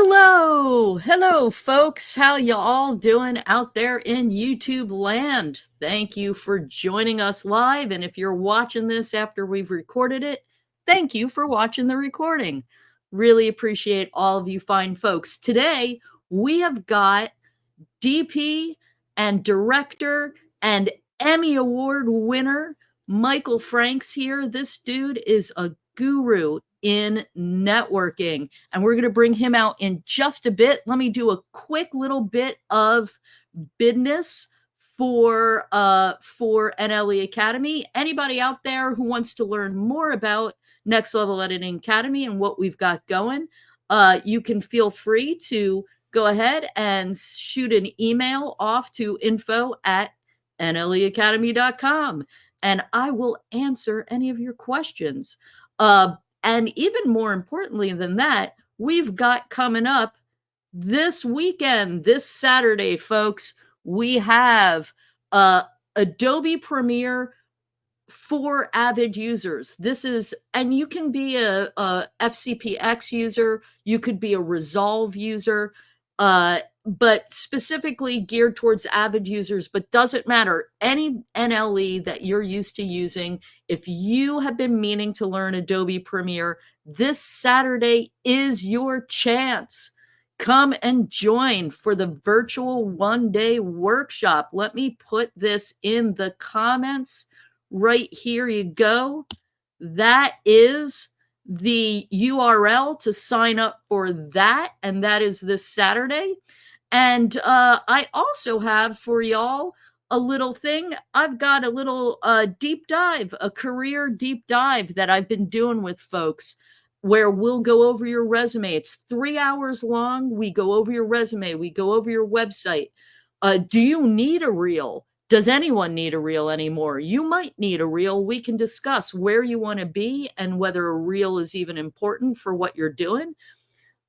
Hello, folks. How you all doing out there in YouTube land? Thank you for joining us live. And if you're watching this after we've recorded it, thank you for watching the recording. Really appreciate all of you fine folks. Today, we have got DP and director and Emmy Award winner Michael Franks here. This dude is a guru in networking, and we're going to bring him out in just a bit. Let me do a quick little bit of business for NLE Academy. Anybody out there who wants to learn more about Next Level Editing Academy and what we've got going, you can feel free to go ahead and shoot an email off to info@nleacademy.com, and I will answer any of your questions. And even more importantly than that, we've got coming up this weekend, this Saturday, folks, we have Adobe Premiere for avid users. This is, and you can be a FCPX user, you could be a Resolve user, but specifically geared towards avid users, but doesn't matter. Any NLE that you're used to using, if you have been meaning to learn Adobe Premiere, this Saturday is your chance. Come and join for the virtual one-day workshop. Let me put this in the comments. Right here you go. That is the URL to sign up for that, and that is this Saturday. And I also have for y'all a little thing. I've got a little deep dive, a career deep dive that I've been doing with folks where we'll go over your resume. It's 3 hours long. We go over your resume. We go over your website. Do you need a reel? Does anyone need a reel anymore? You might need a reel. We can discuss where you want to be and whether a reel is even important for what you're doing.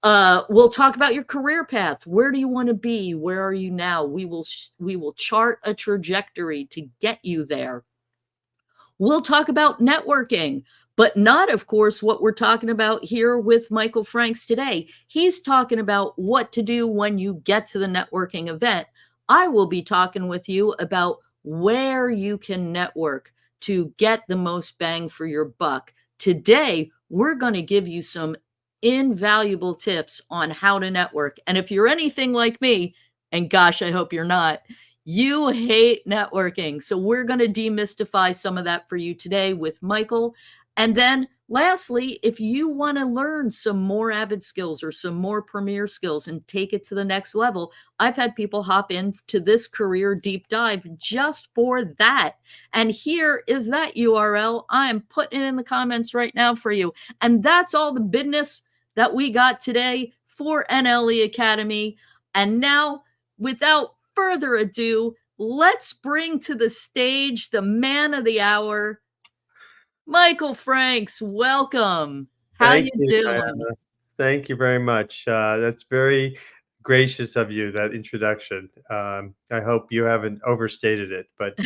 We'll talk about your career path. Where do you want to be? Where are you now? We will chart a trajectory to get you there. We'll talk about networking, but not, of course, what we're talking about here with Michael Franks today. He's talking about what to do when you get to the networking event. I will be talking with you about where you can network to get the most bang for your buck. Today, we're going to give you some invaluable tips on how to network. And if you're anything like me, and gosh, I hope you're not, you hate networking. So we're going to demystify some of that for you today with Michael. And then lastly, if you want to learn some more Avid skills or some more Premiere skills and take it to the next level, I've had people hop into this career deep dive just for that. And here is that URL. I'm putting it in the comments right now for you. And that's all the business that we got today for NLE Academy. And now, without further ado, let's bring to the stage the man of the hour, Michael Franks. Welcome. How Thank you you, doing? Diana. Thank you very much. That's very gracious of you, that introduction. I hope you haven't overstated it, but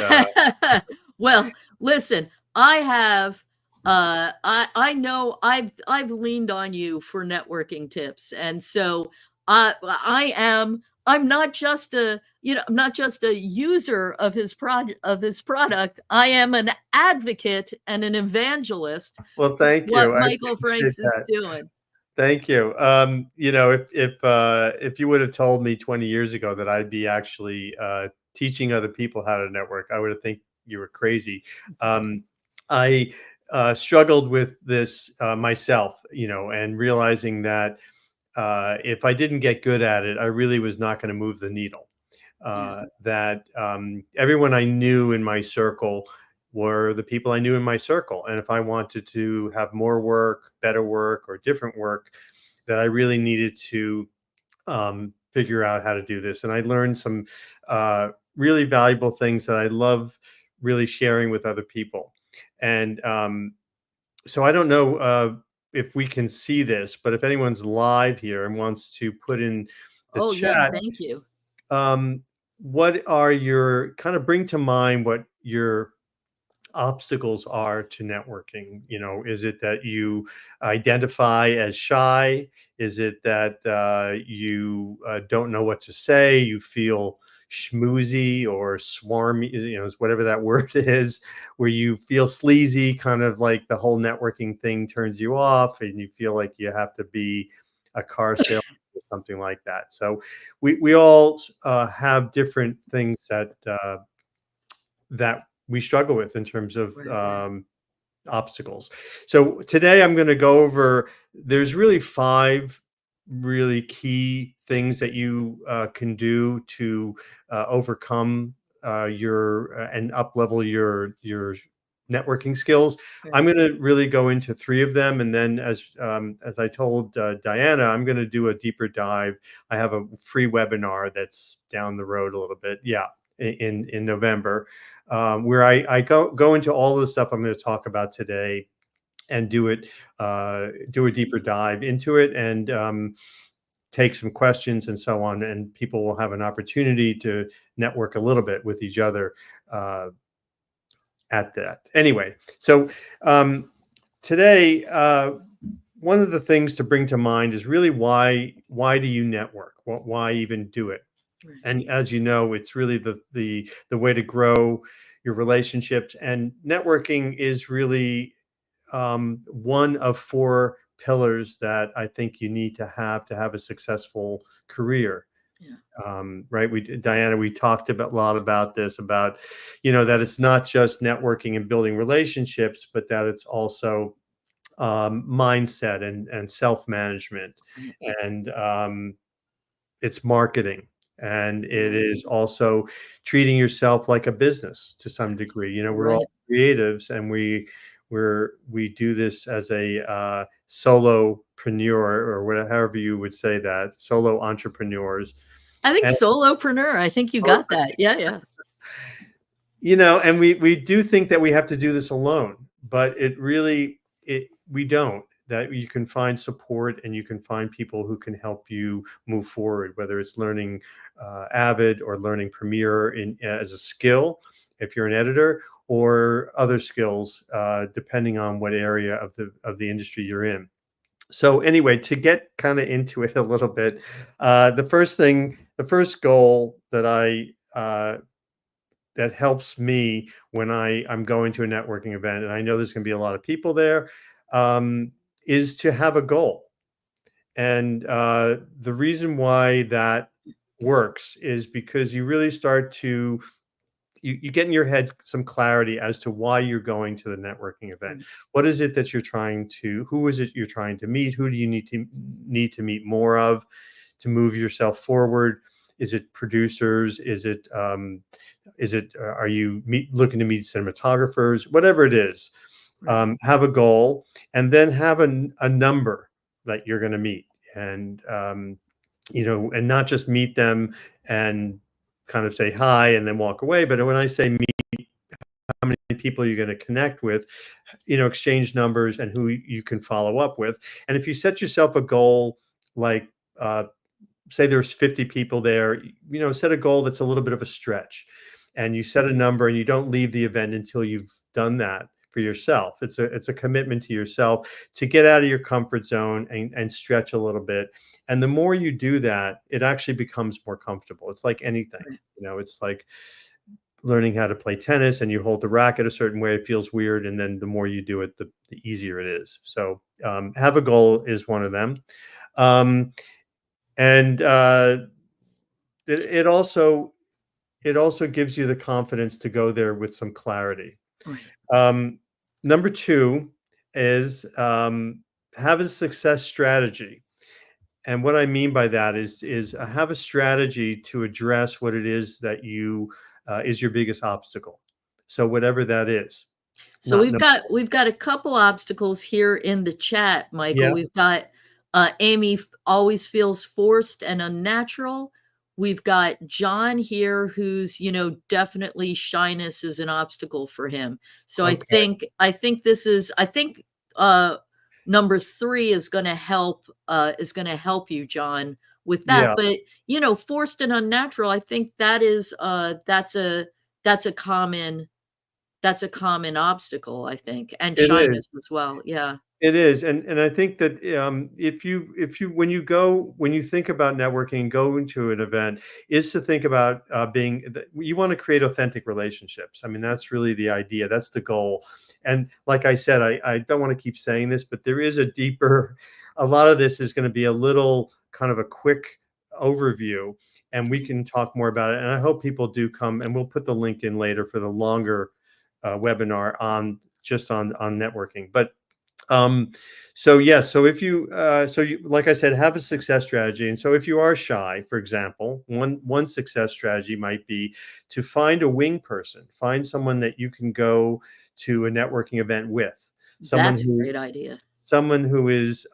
Well, listen, I have I know I've leaned on you for networking tips. And so I'm not just a, I'm not just a user of his product. I am an advocate and an evangelist well, for thank what you. I Michael appreciate Franks is that. doing. Thank you. If you would have told me 20 years ago that I'd be actually teaching other people how to network, I would have think you were crazy. I struggled with this myself, and realizing that if I didn't get good at it, I really was not going to move the needle. Yeah. That everyone I knew in my circle were the people I knew in my circle. And if I wanted to have more work, better work, or different work, that I really needed to figure out how to do this. And I learned some really valuable things that I love really sharing with other people. And so I don't know if we can see this, but if anyone's live here and wants to put in the Oh, yeah. chat, Thank you. what are your kind of bring to mind what your obstacles are to networking. You know, is it that you identify as shy? Is it that you don't know what to say? You feel schmoozy or swarmy, you know, whatever that word is, where you feel sleazy, kind of like the whole networking thing turns you off and you feel like you have to be a car salesman or something like that. So we all have different things that we struggle with in terms of Right. obstacles. So today I'm going to go over, there's really five really key things that you can do to overcome your and up level your networking skills. I'm Right. going to really go into three of them, and then as I told Diana, I'm going to do a deeper dive. I have a free webinar that's down the road a little bit. Yeah, in November, where I go into all the stuff I'm going to talk about today and do a deeper dive into it, and take some questions and so on, and people will have an opportunity to network a little bit with each other uh, at that. Anyway, so um, today, one of the things to bring to mind is really why do you network? Why even do it? Right. And as you know, it's really the way to grow your relationships. And networking is really one of four pillars that I think you need to have a successful career. Yeah. Right? We Diana, we talked about a lot about this, about that it's not just networking and building relationships, but that it's also mindset and self management, Right. and it's marketing, and it Right. is also treating yourself like a business to some degree. We're all Right. creatives, and we do this as a solopreneur, or whatever, however you would say that, solo entrepreneurs. I think And solopreneur, I think you got that. Yeah, yeah. and we do think that we have to do this alone, but it we don't. That you can find support, and you can find people who can help you move forward, whether it's learning Avid or learning Premiere as a skill, if you're an editor, or other skills, depending on what area of the industry you're in. So anyway, to get kind of into it a little bit, the first goal that helps me when I'm going to a networking event, and I know there's going to be a lot of people there, is to have a goal. And the reason why that works is because you really start to you get in your head some clarity as to why you're going to the networking event. Right. What is it that you're trying to? Who is it you're trying to meet? Who do you need to meet more of to move yourself forward? Is it producers? Are you looking to meet cinematographers? Whatever it is, Right. have a goal, and then have a number that you're going to meet, and and not just meet them and kind of say hi and then walk away. But when I say meet, how many people you're going to connect with, exchange numbers and who you can follow up with. And if you set yourself a goal, like say there's 50 people there, set a goal that's a little bit of a stretch, and you set a number, and you don't leave the event until you've done that for yourself. It's a commitment to yourself to get out of your comfort zone and stretch a little bit. And the more you do that, it actually becomes more comfortable. It's like anything, Right. it's like learning how to play tennis, and you hold the racket a certain way. It feels weird, and then the more you do it, the easier it is. So have a goal is one of them. Um, and it, it also it also gives you the confidence to go there with some clarity. Right. Um, Number two is have a success strategy. And what I mean by that is have a strategy to address what it is that you is your biggest obstacle. So whatever that is, So not we've got a couple obstacles here in the chat, Michael. yeah, We've got Amy always feels forced and unnatural. We've got John here who's, definitely shyness is an obstacle for him. So okay, I think uh number 3 is going to help you, John, with that. yeah, But, forced and unnatural, I think that's a common that's a common obstacle, I think, and It is. shyness as well. Yeah. It is, and I think that, if you when you think about networking, going to an event, is to think about, being that you wanna create authentic relationships. I mean, that's really the idea, that's the goal, and like I said, I don't wanna keep saying this, but there is a deeper a lot of this is gonna be a little kind of a quick overview, and we can talk more about it, and I hope people do come, and we'll put the link in later for the longer, webinar on just on networking, but um, so yes, so if you so you like I said, have a success strategy. And so if you are shy, for example, one success strategy might be to find a wing person, find someone that you can go to a networking event with, someone That's a who great idea. is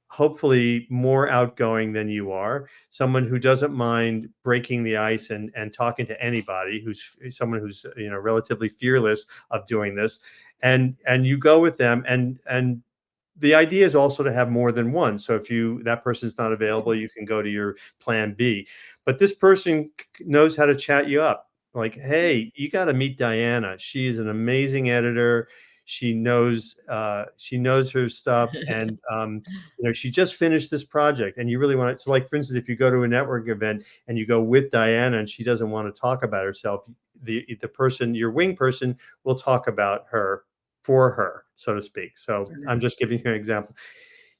hopefully more outgoing than you are, someone who doesn't mind breaking the ice and talking to anybody, who's someone who's relatively fearless of doing this, and you go with them, and the idea is also to have more than one. So if that person's not available, you can go to your plan B. But this person knows how to chat you up. Like, hey, you got to meet Diana. She is an amazing editor. She knows her stuff, and she just finished this project, and you really want it. So, like for instance, if you go to a networking event and you go with Diana, and she doesn't want to talk about herself, the person, your wing person, will talk about her for her, so to speak. So I'm Right. just giving you an example.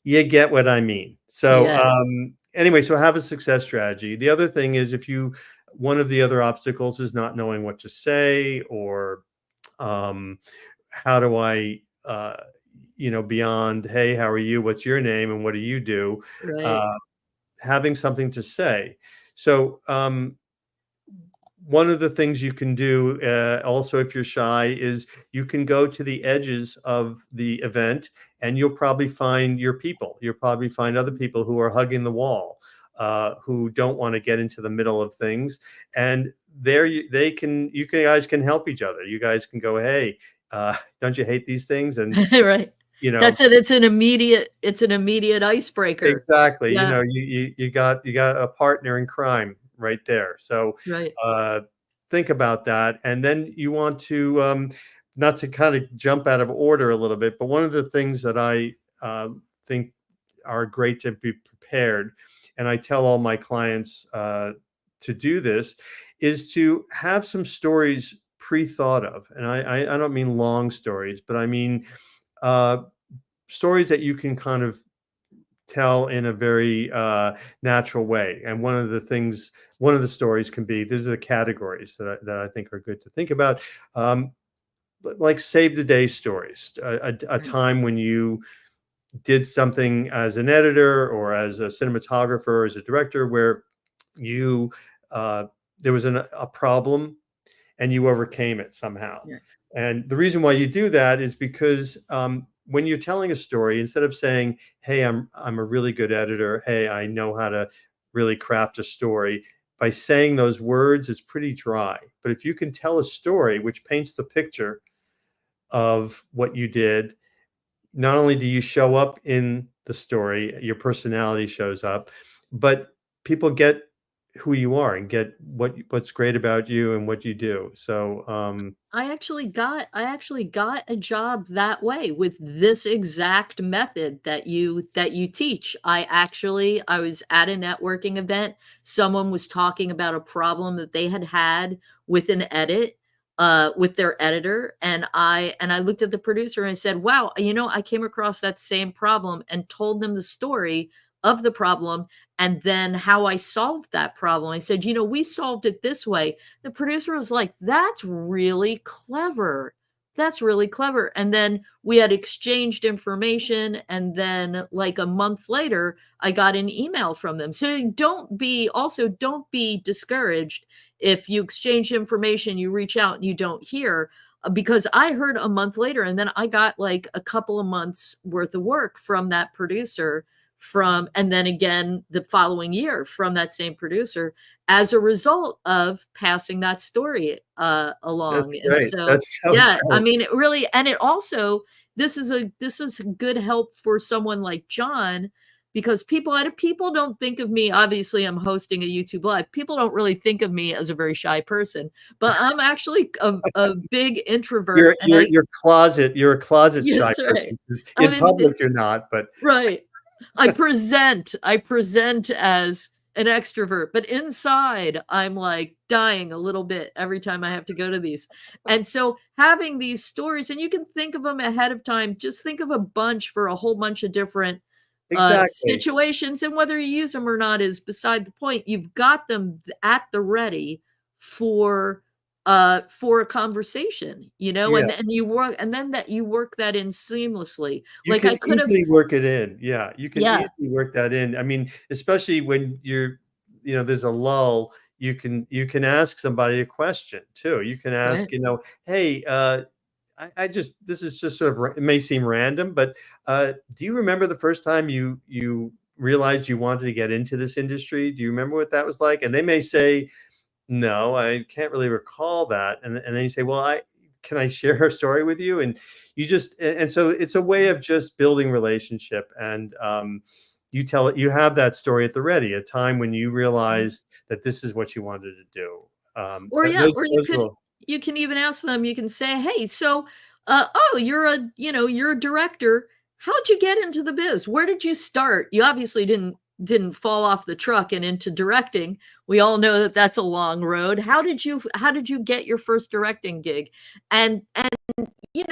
You get what I mean. So Yeah. anyway, so have a success strategy. The other thing is, one of the other obstacles is not knowing what to say, or um, how do I, beyond, hey, how are you? What's your name? And what do you do? Right. Uh, Having something to say. So one of the things you can do, also, if you're shy, is you can go to the edges of the event, and you'll probably find your people. You'll probably find other people who are hugging the wall, who don't want to get into the middle of things. And there you guys can help each other. You guys can go, hey, don't you hate these things? And Right. you know, That's it, it's an immediate icebreaker. exactly. Yeah, You got a partner in crime right there. So right. uh, think about that, and then you want to, not to kind of jump out of order a little bit, but one of the things that I think are great to be prepared, and I tell all my clients to do this, is to have some stories pre-thought of, and I don't mean long stories, but I mean uh, stories that you can kind of tell in a very natural way. And one of the stories can be, these are the categories that I think are good to think about. Um, like save the day stories, a Right. time when you did something as an editor or as a cinematographer, or as a director, where you uh, there was a problem and you overcame it somehow. Yeah. And the reason why you do that is because, when you're telling a story, instead of saying, "Hey, I'm a really good editor. Hey, I know how to really craft a story," by saying those words is pretty dry. But if you can tell a story which paints the picture of what you did, not only do you show up in the story, your personality shows up, but people get who you are and get what's great about you and what you do. So, I actually got a job that way with this exact method that you teach. I was at a networking event. Someone was talking about a problem that they had had with an edit, with their editor, and I looked at the producer and I said, "Wow, I came across that same problem," and told them the story of the problem and then how I solved that problem. I said, "We solved it this way." The producer was like, "That's really clever. That's really clever." And then we had exchanged information, and then, like, a month later, I got an email from them. So don't be discouraged if you exchange information, you reach out and you don't hear, because I heard a month later, and then I got, like, a couple of months worth of work from that producer, and then again the following year from that same producer, as a result of passing that story, that's along. And great. so, That's so yeah, I great. mean, it really, and it also, this is a good help for someone like John, because people don't think of me, obviously, I'm hosting a YouTube Live. People don't really think of me as a very shy person, but I'm actually a big introvert, and I You're a closet shy yes, right. person 'cause I in mean, public you're not, but right. I present as an extrovert, but inside I'm like dying a little bit every time I have to go to these. And so having these stories, and you can think of them ahead of time, just think of a bunch for a whole bunch of different exactly. situations, and whether you use them or not is beside the point. You've got them at the ready for a conversation, Yeah. and you work, and then that you work that in seamlessly. You Like can I could have easily work it in. Yeah, you can yeah, easily work that in. I mean, especially when there's a lull, you can ask somebody a question too. You can ask, right. "Hey, I just this is just sort of it may seem random, but do you remember the first time you realized you wanted to get into this industry? Do you remember what that was like?" And they may say, no, I can't really recall that. And then you say, well, I can I share her story with you? And so it's a way of just building relationship. And you have that story at the ready, a time when you Mhm. realized that this is what you wanted to do. Or yeah, Those or you those could will you can even ask them, you can say, "Hey, so, oh, you're a director. How'd you get into the biz? Where did you start? You obviously didn't fall off the truck and into directing. We all know that that's a long road. How did you get your first directing gig?" And you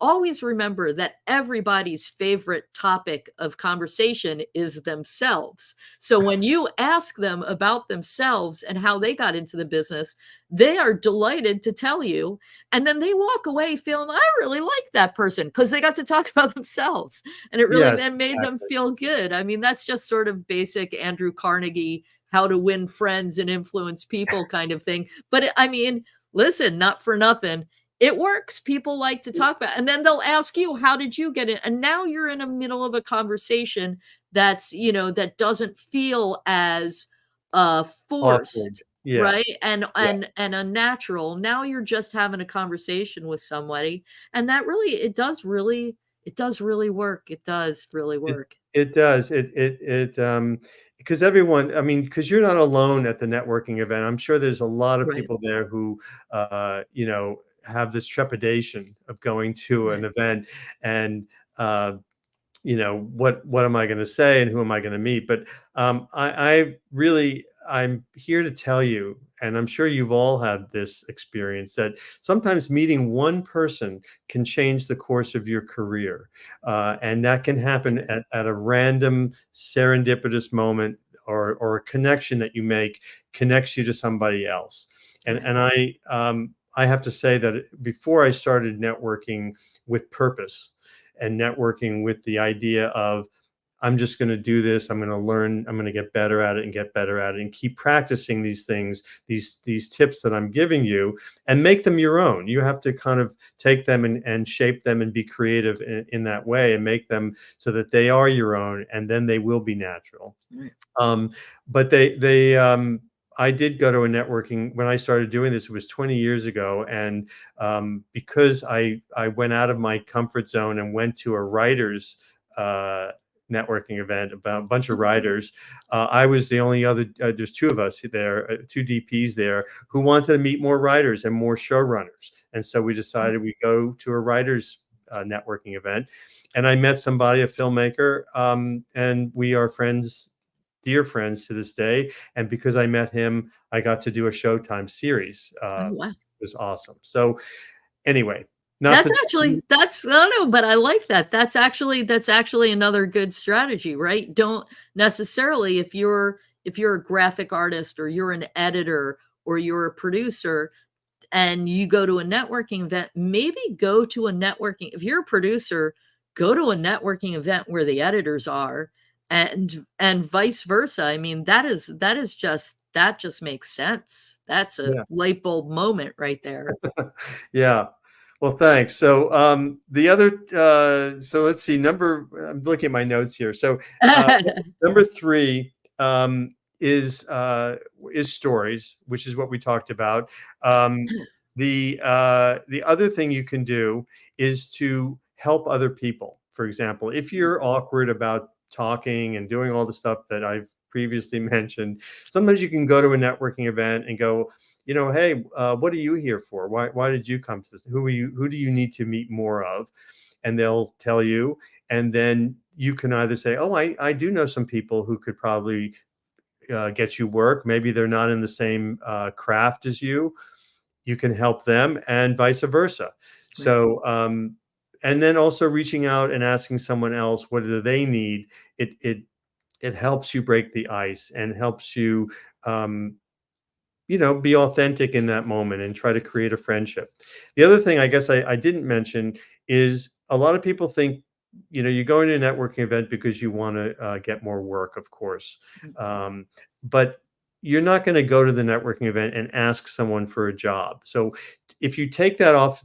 always remember that everybody's favorite topic of conversation is themselves. So when you ask them about themselves and how they got into the business, they are delighted to tell you. And then they walk away feeling, I really like that person because they got to talk about themselves. And it really yes, then made them exactly. feel good. I mean, that's just sort of basic Andrew Carnegie, how to win friends and influence people kind of thing. But I mean, listen, not for nothing, it works. People like to talk about, and then they'll ask you, "How did you get it?" And now you're in the middle of a conversation that doesn't feel as Awkward. forced, Yeah, right? And yeah. and unnatural. Now you're just having a conversation with somebody, and that really it does really work. It does really It work. it does. Because everyone, I mean, because you're not alone at the networking event. I'm sure there's a lot of Right, people there who, have this trepidation of going to an right, event and, uh, what am I going to say and who am I going to meet? But I'm here to tell you, and I'm sure you've all had this experience that sometimes meeting one person can change the course of your career, and that can happen at a random serendipitous moment, or a connection that you make connects you to somebody else. And right, and I have to say that before I started networking with purpose and networking with the idea of I'm just going to do this, I'm going to learn, I'm going to get better at it and get better at it and keep practicing these things, these tips that I'm giving you, and make them your own. You have to kind of take them and shape them and be creative in that way and make them so that they are your own, and then they will be natural. right. um, but they I did go to a networking when I started doing this. It was 20 years ago, and because I went out of my comfort zone and went to a writers uh, networking event about a bunch of Mhm. writers. I was the only other. There's two of us there, two DPs there, who wanted to meet more writers and more showrunners, and so we Right. decided we go to a writers networking event, and I met somebody, a filmmaker, and we are friends, dear friends to this day. And because I met him, I got to do a Showtime series. Oh, It wow. was awesome. So anyway, not That's to actually that's no, no, but I like that. That's actually another good strategy, right? Don't necessarily, if you're a graphic artist or you're an editor or you're a producer and you go to a networking event, maybe go to a networking if you're a producer, go to a networking event where the editors are, and vice versa. I mean, that just makes sense. That's a yeah. light bulb moment right there. Yeah. Well, thanks. So the other so let's see, I'm looking at my notes here. So number three is stories, which is what we talked about. Um, the other thing you can do is to help other people. for example, if you're awkward about talking and doing all the stuff that I've previously mentioned, sometimes you can go to a networking event and go, hey, what are you here for? Why did you come to this? Who do you need to meet more of? And they'll tell you. And then you can either say, oh, I do know some people who could probably get you work. Maybe they're not in the same craft as you. You can help them, and vice versa. Right. So, and then also reaching out and asking someone else what do they need. It helps you break the ice and helps you, um, be authentic in that moment and try to create a friendship. The other thing I guess I didn't mention is a lot of people think, you go into a networking event because you want to get more work, of course. Mhm. But you're not going to go to the networking event and ask someone for a job. So if you take that off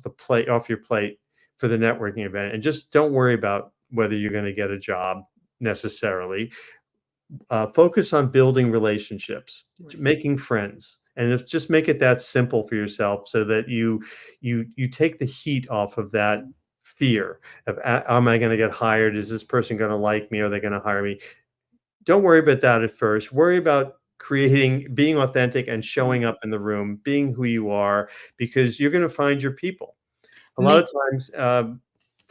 your plate for the networking event and just don't worry about whether you're going to get a job necessarily, focus on building relationships, Right. making friends, and just make it that simple for yourself, so that you take the heat off of that fear of, am I going to get hired? Is this person going to like me? Are they going to hire me? Don't worry about that at first. Worry about being authentic and Mhm. showing up in the room, being who you are, because you're going to find your people. A lot of Make times,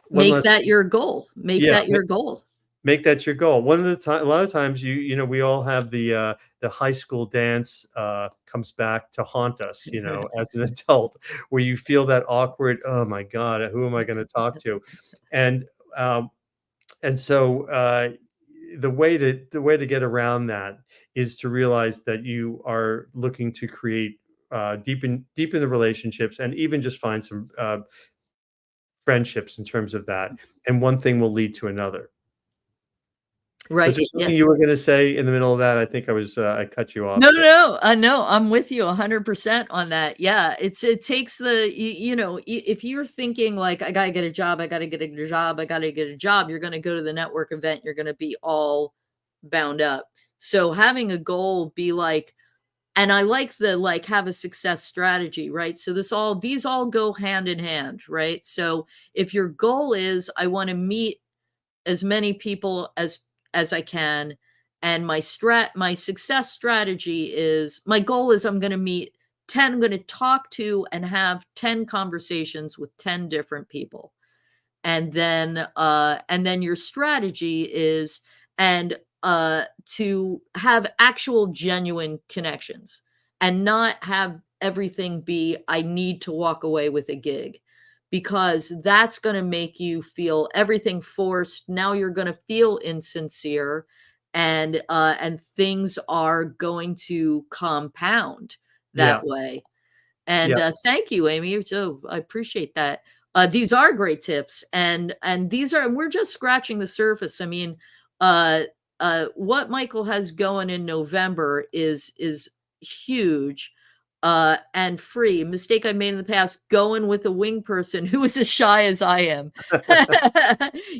one make last, that your goal. Make yeah, that your goal. make that your goal. A lot of times, we all have the high school dance comes back to haunt us, as an adult, where you feel that awkward, oh my God, who am I going to talk to? And um, so the way to get around that is to realize that you are looking to create deepen the relationships, and even just find some friendships in terms of that. And one thing will lead to another. Was Right. there Yeah. something you were gonna say in the middle of that? I think I cut you off No, no, there. no. No, I'm with you 100% on that. Yeah, it takes if you're thinking like I gotta get a job, I gotta get a job, I gotta get a job, you're gonna go to the network event, you're gonna be all bound up. So having a goal, be like, and I like the like have a success strategy, right? So these all go hand in hand, right? So if your goal is I want to meet as many people as I can. And my success strategy is my goal is I'm going to meet 10, I'm going to talk to and have 10 conversations with 10 different people. And then your strategy is and to have actual genuine connections and not have everything be I need to walk away with a gig, because that's going to make you feel everything forced. Now you're going to feel insincere, and things are going to compound that Yeah, way. And yeah, thank you, Amy. So I appreciate that. These are great tips, and we're just scratching the surface. I mean, uh, what Michael has going in November is huge, and free. A mistake I made in the past, going with a wing person who is as shy as I am.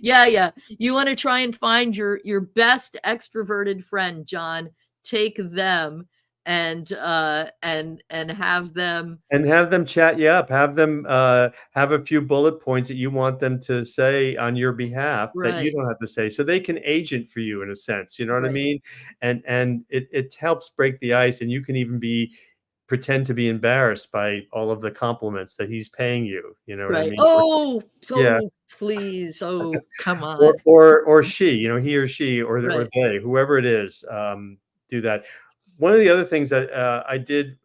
Yeah, yeah. You want to try and find your best extroverted friend, John. Take them and have them. and have them chat you up. Have them have a few bullet points that you want them to say on your behalf that you Right, don't have to say, so they can agent for you in a sense. You know what I right, mean? And it helps break the ice, and you can even pretend to be embarrassed by all of the compliments that he's paying you. You know what I right. mean? Oh, Yeah. so please, oh, come or on. or or she, he or she, or Right. they, whoever it is, do that. One of the other things that I did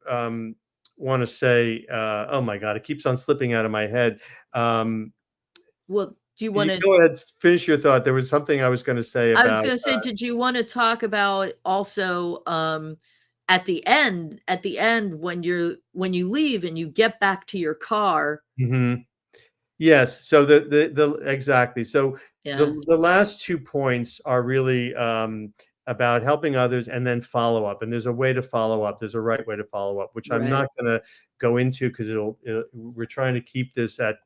want to say, oh my God, it keeps on slipping out of my head. Um, Well, do you you wanna go ahead, finish your thought. There was something I was going to say I was about. gonna say, did you wanna talk about also, at the end when you leave and you get back to your car. Mhm. Yes. So the exactly. So Yeah, the last 2 points are really about helping others, and then follow up. And there's a way to follow up. There's a right way to follow up, which I'm right, not going to go into because we're trying to keep this at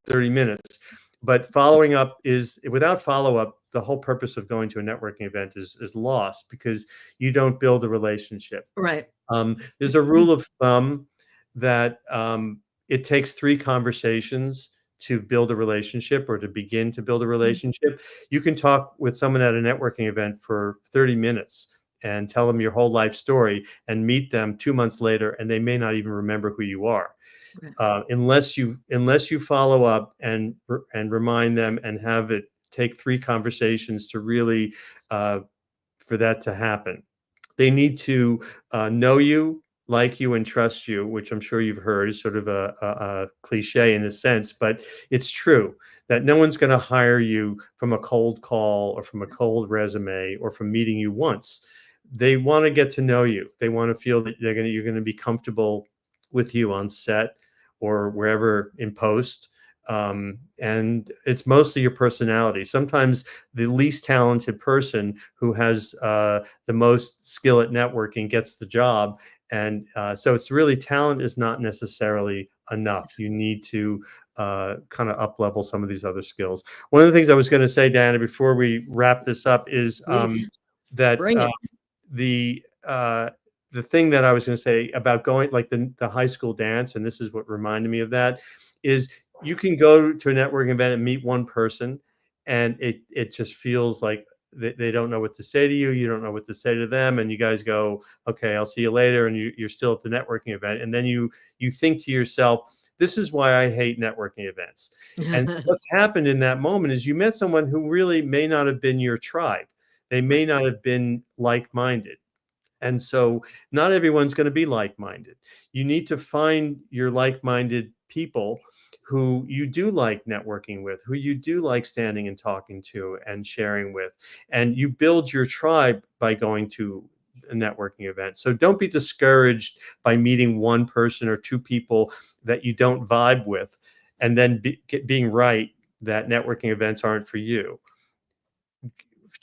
30 minutes. But following up is without follow up, the whole purpose of going to a networking event is lost, because you don't build a relationship. right. There's a rule of thumb that it takes 3 conversations to build a relationship or to begin to build a relationship. You can talk with someone at a networking event for 30 minutes and tell them your whole life story and meet them 2 months later, and they may not even remember who you are. Right. Unless you follow up and remind them and have it take 3 conversations to really for that to happen. They need to know you, like you, and trust you, which I'm sure you've heard is sort of a cliche in a sense, but it's true that no one's going to hire you from a cold call or from a cold resume or from meeting you once. They want to get to know you. They want to feel that you're going to be comfortable with you on set or wherever in post. And it's mostly your personality. Sometimes the least talented person who has the most skill at networking gets the job. And so it's really, talent is not necessarily enough. You need to kind of up level some of these other skills. One of the things I was going to say, Diana, before we wrap this up is Please that bring it. the uh, the thing that I was going to say about going, like the high school dance, and this is what reminded me of that, is you can go to a networking event and meet one person, and it just feels like they don't know what to say to you. You don't know what to say to them, and you guys go, okay, I'll see you later, and you're still at the networking event, and then you think to yourself, this is why I hate networking events. And what's happened in that moment is you met someone who really may not have been your tribe. They may Right. not have been like-minded. And so not everyone's going to be like-minded. You need to find your like-minded people who you do like networking with, who you do like standing and talking to and sharing with. And you build your tribe by going to a networking event. So don't be discouraged by meeting one person or two people that you don't vibe with and then being right that networking events aren't for you.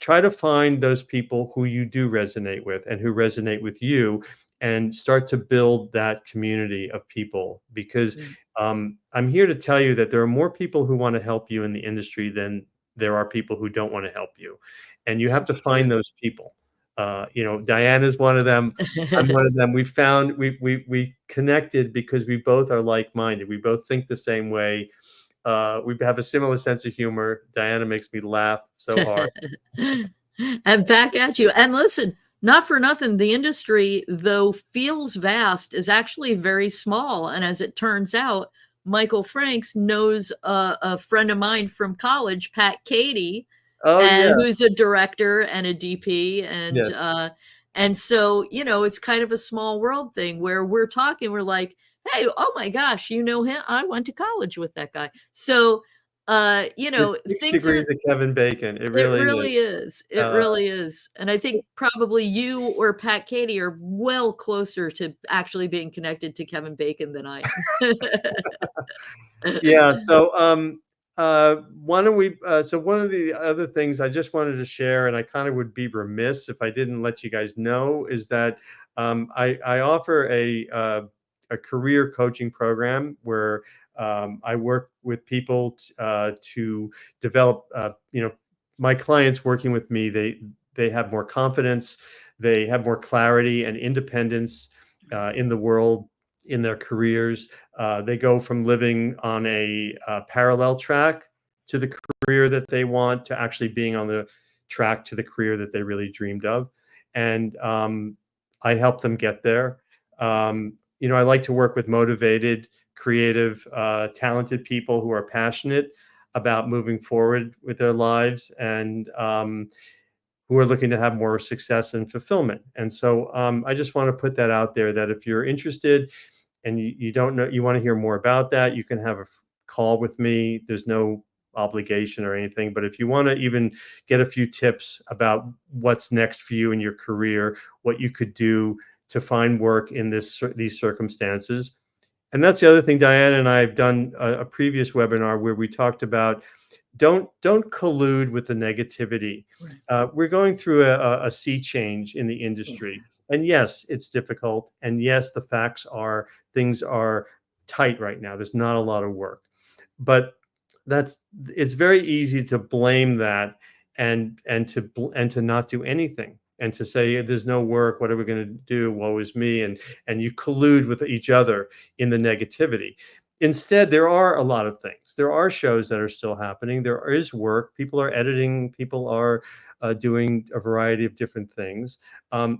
Try to find those people who you do resonate with and who resonate with you, and start to build that community of people, because Mm, I'm here to tell you that there are more people who want to help you in the industry than there are people who don't want to help you, and you have so to true. find those people. Diana's one of them. I'm one of them. We connected because we both are like-minded. We both think the same way. We have a similar sense of humor. Diana makes me laugh so hard. And back at you. And listen, not for nothing, the industry, though feels vast, is actually very small. And as it turns out, Michael Franks knows a friend of mine from college, Pat Cady, Oh, and yeah. who's a director and a DP. Yes. And so, it's kind of a small world thing where we're talking, we're like, hey, oh my gosh, you know him? I went to college with that guy. So, It's 6 things are degrees of Kevin Bacon. It it really really is. is. It Uh, really is. And I think probably you or Pat Cady are well closer to actually being connected to Kevin Bacon than I yeah. am. Why don't we? So one of the other things I just wanted to share, and I kind of would be remiss if I didn't let you guys know, is that I offer a career coaching program where I work with people to develop. My clients working with me, they have more confidence, they have more clarity and independence in the world, in their careers. They go from living on a parallel track to the career that they want to actually being on the track to the career that they really dreamed of. And I help them get there. I like to work with motivated, creative, talented people who are passionate about moving forward with their lives, and who are looking to have more success and fulfillment. And so I just want to put that out there, that if you're interested and you don't know, you want to hear more about that, you can have a call with me. There's no obligation or anything. But if you want to even get a few tips about what's next for you in your career, what you could do to find work in these circumstances. And that's the other thing. Diana and I have done a previous webinar where we talked about, don't collude with the negativity. Right. We're going through a sea change in the Yeah. industry, and yes, it's difficult, and yes, the facts are, things are tight right now. There's not a lot of work, but that's it's very easy to blame that, and to not do anything, and to say there's no work. What are we going to do? Woe is me, and you collude with each other in the negativity. Instead, there are a lot of things. There are shows that are still happening. There is work. People are editing. People are doing a variety of different things.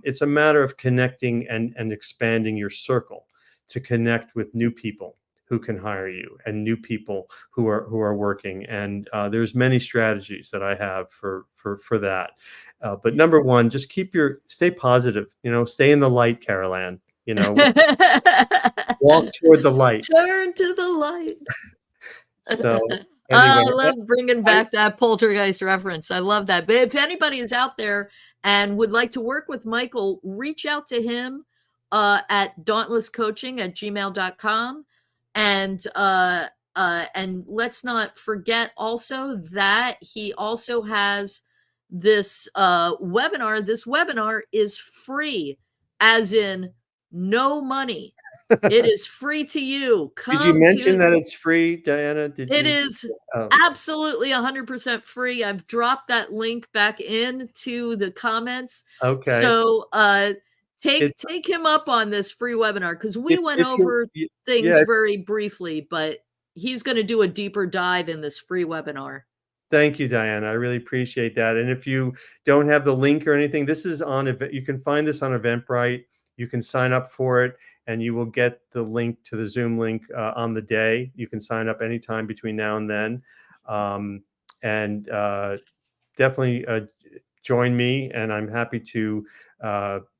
It's a matter of connecting and expanding your circle to connect with new people who can hire you and new people who are working. And there's many strategies that I have for that. But number one, just stay positive. Stay in the light, Carol Ann. Walk toward the light. Turn to the light. So I anyway, love bringing I back that poltergeist reference. I love that. But if anybody is out there and would like to work with Michael, reach out to him at dauntlesscoaching@gmail.com. And let's not forget also that he also has this webinar. This webinar is free, as in no money. It is free to you. did you Come mention to that it's free, Diana? Did it you? is Oh, absolutely 100% free. I've dropped that link back into the comments. okay. So, take It's take him up on this free webinar because we went if you over things yeah, very briefly, but he's gonna do a deeper dive in this free webinar. thank you, Diana. I really appreciate that. And if you don't have the link or anything, this is on you can find this on Eventbrite. You can sign up for it and you will get the link to the Zoom link on the day. You can sign up anytime between now and then. Um, and definitely join me, and I'm happy to,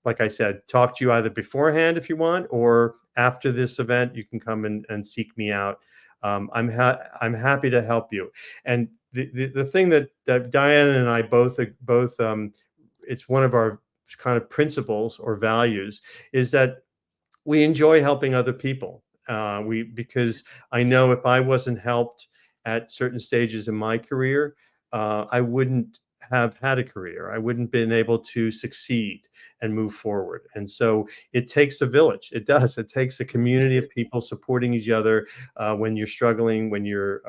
like I said, talk to you either beforehand if you want, or after this event, you can come and seek me out. I'm happy to help you. And the thing that Diana and I both it's one of our kind of principles or values is that we enjoy helping other people. We Because I know if I wasn't helped at certain stages in my career, I wouldn't have had a career. I wouldn't been able to succeed and move forward. And so it takes a village. It does. It takes a community of people supporting each other when you're struggling, when you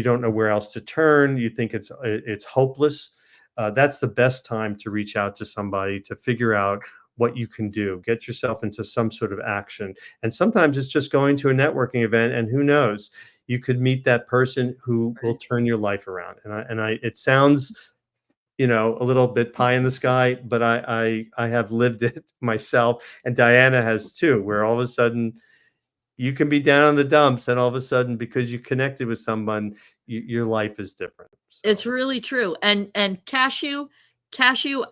don't know where else to turn. You think it's hopeless. That's the best time to reach out to somebody to figure out what you can do. Get yourself into some sort of action. And sometimes it's just going to a networking event, and who knows, you could meet that person who will Right. turn your life around. It sounds, a little bit pie in the sky, but I have lived it myself, and Diana has too, where all of a sudden you can be down in the dumps, and all of a sudden, because you connected with someone, your life is different. It's So really true. And Cashew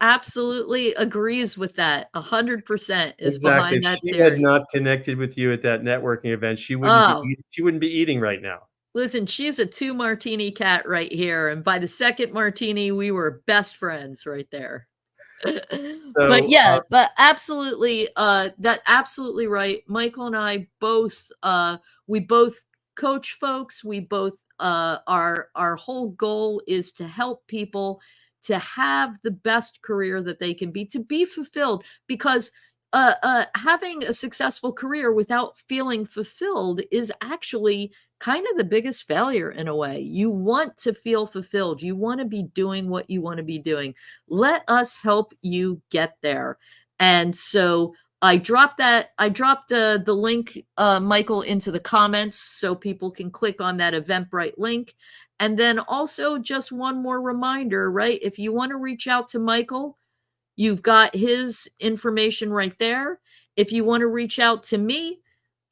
absolutely agrees with that. 100% is exactly. behind If that she had theory. not connected with you at that networking event, Oh, she wouldn't be eating right now. listen, she's a 2 martini cat right here, and by the 2nd martini, we were best friends right there. But So, yeah, but absolutely, that absolutely right. Michael and I both, we both coach folks. We both, our whole goal is to help people to have the best career that they can be, to be fulfilled. Because having a successful career without feeling fulfilled is actually kind of the biggest failure in a way. You want to feel fulfilled. You want to be doing what you want to be doing. Let us help you get there. And so I dropped the link, Michael, into the comments so people can click on that Eventbrite link. And then also just one more reminder, right? If you want to reach out to Michael, you've got his information right there. If you want to reach out to me,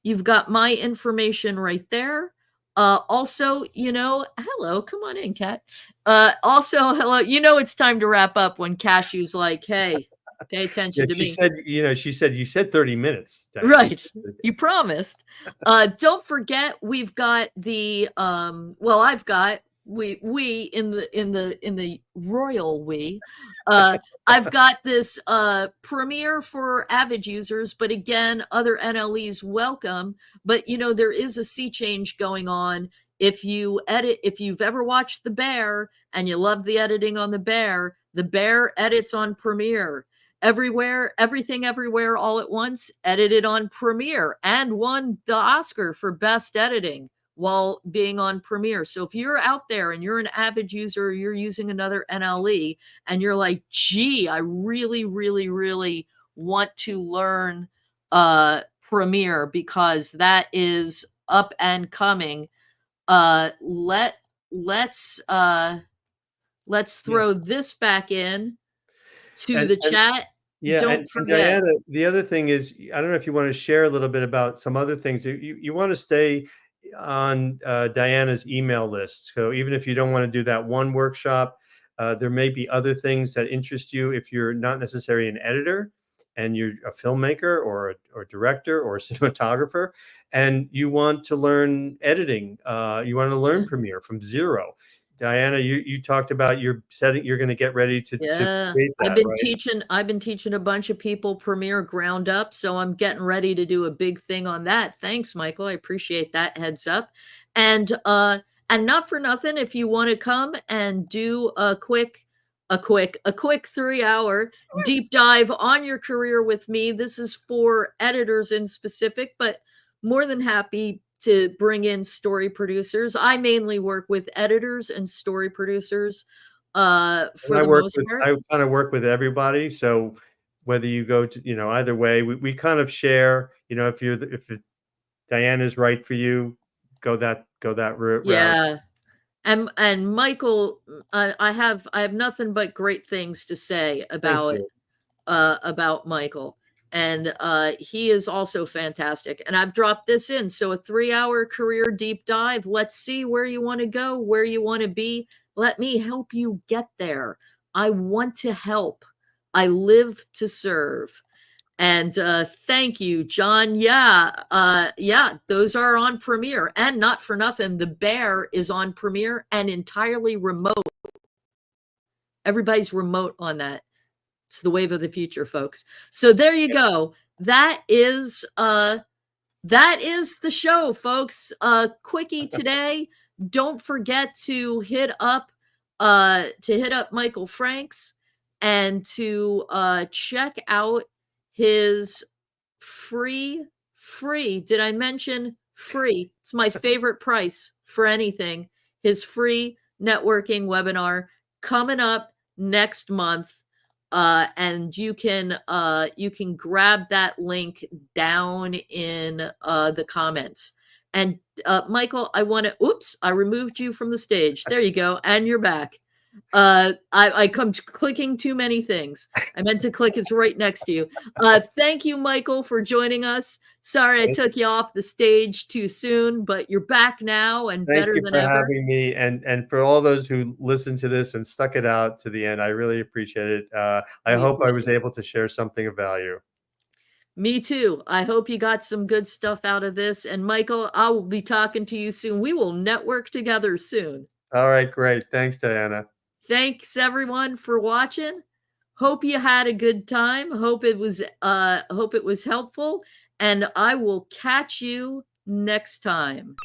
you've got my information right there. Also, hello, come on in, Kat. Also, hello, it's time to wrap up when Cashew's like, hey, pay yeah, attention to me. you said 30 minutes, Diana. Right. You promised. Don't forget we've got the I've got we in the royal we uh I've got this premiere for Avid users, but again, other NLEs welcome. But there is a sea change going on. If you've ever watched The Bear and you love the editing on The Bear edits on Premiere. Everywhere, Everything Everywhere All at Once, edited on Premiere and won the Oscar for Best Editing while being on Premiere. So if you're out there and you're an Avid user, or you're using another NLE, and you're like, gee, I really, really, really want to learn Premiere because that is up and coming. Uh, let let's uh, let's Yeah. throw this back in to the And chat. yeah, Don't and forget. Diana, the other thing is, I don't know if you want to share a little bit about some other things. You want to stay on Diana's email list. So even if you don't want to do that one workshop, there may be other things that interest you if you're not necessarily an editor and you're a filmmaker or director or a cinematographer, and you want to learn editing. You want to learn Yeah. Premiere from zero. Diana, you talked about your setting. You're going to get ready to Yeah, create I've that, been right? teaching I've been teaching a bunch of people Premiere ground up, so I'm getting ready to do a big thing on that. Thanks, Michael. I appreciate that heads up. And not for nothing, if you want to come and do a quick 3-hour deep dive on your career with me. This is for editors in specific, but more than happy to bring in story producers. I mainly work with editors and story producers And for the most part. I kind of work with everybody. So whether you go to, either way, we kind of share, if Diana's right for you, go that route. Yeah. And Michael, I have nothing but great things to say Thank you. about Michael. And he is also fantastic. And I've dropped this in. So a 3-hour career deep dive. Let's see where you want to go, where you want to be. Let me help you get there. I want to help. I live to serve. And thank you, John. Yeah, those are on Premiere. And not for nothing, The Bear is on Premiere and entirely remote. Everybody's remote on that. It's the wave of the future, folks. So there you go. That is the show, folks. Quickie today. Don't forget to hit up Michael Franks and to check out his free. Did I mention free? It's my favorite price for anything. His free networking webinar coming up next month. And you can grab that link down in the comments. And Michael, I removed you from the stage. There you go, and you're back. I come clicking too many things. I meant to click it's right next to you. Thank you, Michael, for joining us. Sorry I took you off the stage too soon, but you're back now and Thank better you than for ever. having me, and for all those who listened to this and stuck it out to the end. I really appreciate it. I We hope I was appreciate it. able to share something of value. Me too. I hope you got some good stuff out of this. And Michael, I will be talking to you soon. We will network together soon. All right, great. Thanks, Diana. Thanks everyone for watching. Hope you had a good time. Hope it was helpful, and I will catch you next time.